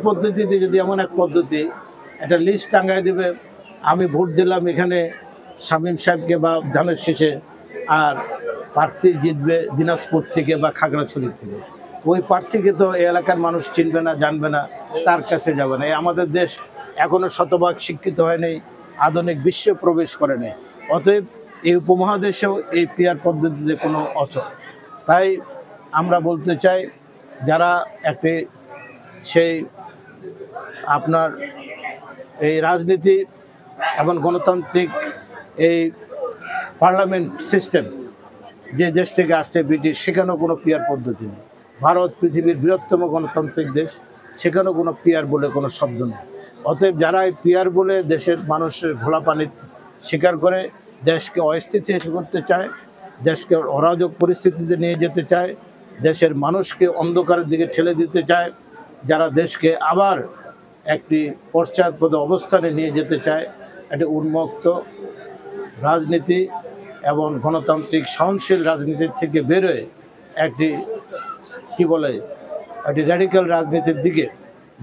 পদ্ধতিতে যদি এমন এক পদ্ধতি একটা লিস্ট টাঙ্গায় দেবে, আমি ভোট দিলাম এখানে শামীম সাহেবকে বা ধানের শীষে, আর প্রার্থী জিতবে দিনাজপুর থেকে বা খাগড়াছড়ি থেকে, ওই প্রার্থীকে তো এই এলাকার মানুষ চিনবে না, জানবে না, তার কাছে যাবে না। আমাদের দেশ এখনও শতভাগ শিক্ষিত হয়নি, আধুনিক বিশ্বে প্রবেশ করে নেই। অতএব এই উপমহাদেশেও এই পিআর পদ্ধতিতে কোনো অচল। তাই আমরা বলতে চাই, যারা একটি সেই আপনার এই রাজনীতি এবং গণতান্ত্রিক এই পার্লামেন্ট সিস্টেম যে দেশ থেকে আসছে ব্রিটিশ, সেখানেও কোনো পিআর পদ্ধতি নেই। ভারত পৃথিবীর বৃহত্তম গণতান্ত্রিক দেশ, সেখানেও কোনো পিআর বলে কোনো শব্দ নেই। অতএব যারা এই পিআর বলে দেশের মানুষের ঘোলা পানি স্বীকার করে, দেশকে অস্থিতিশীল করতে চায়, দেশকে অরাজক পরিস্থিতিতে নিয়ে যেতে চায়, দেশের মানুষকে অন্ধকারের দিকে ঠেলে দিতে চায়, যারা দেশকে আবার একটি পশ্চাৎপদ অবস্থানে নিয়ে যেতে চায়, একটি উন্মুক্ত রাজনীতি এবং গণতান্ত্রিক সহনশীল রাজনীতির থেকে বেরোয় একটি একটি র্যাডিক্যাল রাজনীতির দিকে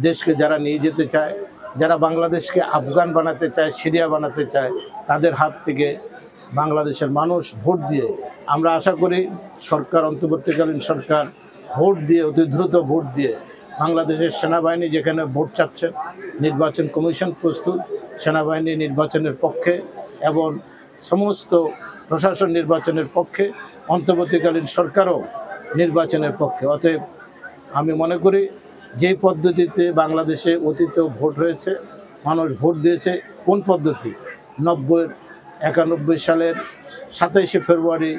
দেশকে যারা নিয়ে যেতে চায়, যারা বাংলাদেশকে আফগান বানাতে চায়, সিরিয়া বানাতে চায়, তাদের হাত থেকে বাংলাদেশের মানুষ ভোট দিয়ে, আমরা আশা করি সরকার, অন্তর্বর্তীকালীন সরকার ভোট দিয়ে, অতি দ্রুত ভোট দিয়ে, বাংলাদেশের সেনাবাহিনী যেখানে ভোট চাচ্ছে, নির্বাচন কমিশন প্রস্তুত, সেনাবাহিনী নির্বাচনের পক্ষে এবং সমস্ত প্রশাসন নির্বাচনের পক্ষে, অন্তর্বর্তীকালীন সরকারও নির্বাচনের পক্ষে। অতএব আমি মনে করি যেই পদ্ধতিতে বাংলাদেশে অতীতেও ভোট হয়েছে, মানুষ ভোট দিয়েছে, কোন পদ্ধতি 91 সালের 27শে ফেব্রুয়ারি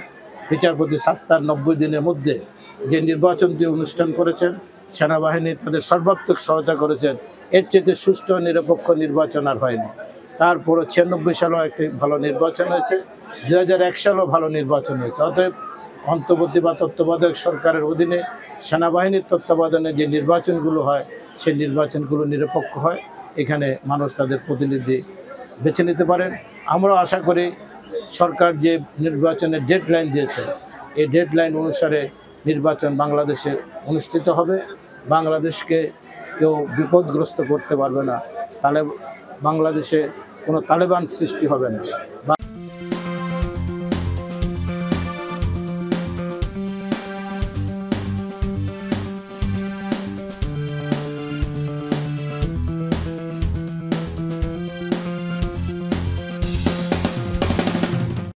বিচারপতি সাত্তার 90 দিনের মধ্যে যে নির্বাচনটি অনুষ্ঠান করেছেন, সেনাবাহিনী তাদের সর্বাত্মক সহায়তা করেছেন, এর চেয়ে সুষ্ঠু নিরপেক্ষ নির্বাচন আর হয়নি। তারপরও 96 সালেও একটি ভালো নির্বাচন হয়েছে, 2001 সালেও ভালো নির্বাচন হয়েছে। অতএব অন্তর্বর্তী বা তত্ত্বাবধায়ক সরকারের অধীনে সেনাবাহিনীর তত্ত্বাবধানে যে নির্বাচনগুলো হয়, সেই নির্বাচনগুলো নিরপেক্ষ হয়, এখানে মানুষ তাদের প্রতিনিধি বেছে নিতে পারেন। আমরাও আশা করি সরকার যে নির্বাচনের ডেডলাইন দিয়েছে, এই ডেডলাইন অনুসারে নির্বাচন বাংলাদেশে অনুষ্ঠিত হবে। বাংলাদেশকে কেউ বিপদগ্রস্ত করতে পারবে না, বাংলাদেশে কোনো তালেবান সৃষ্টি হবে না।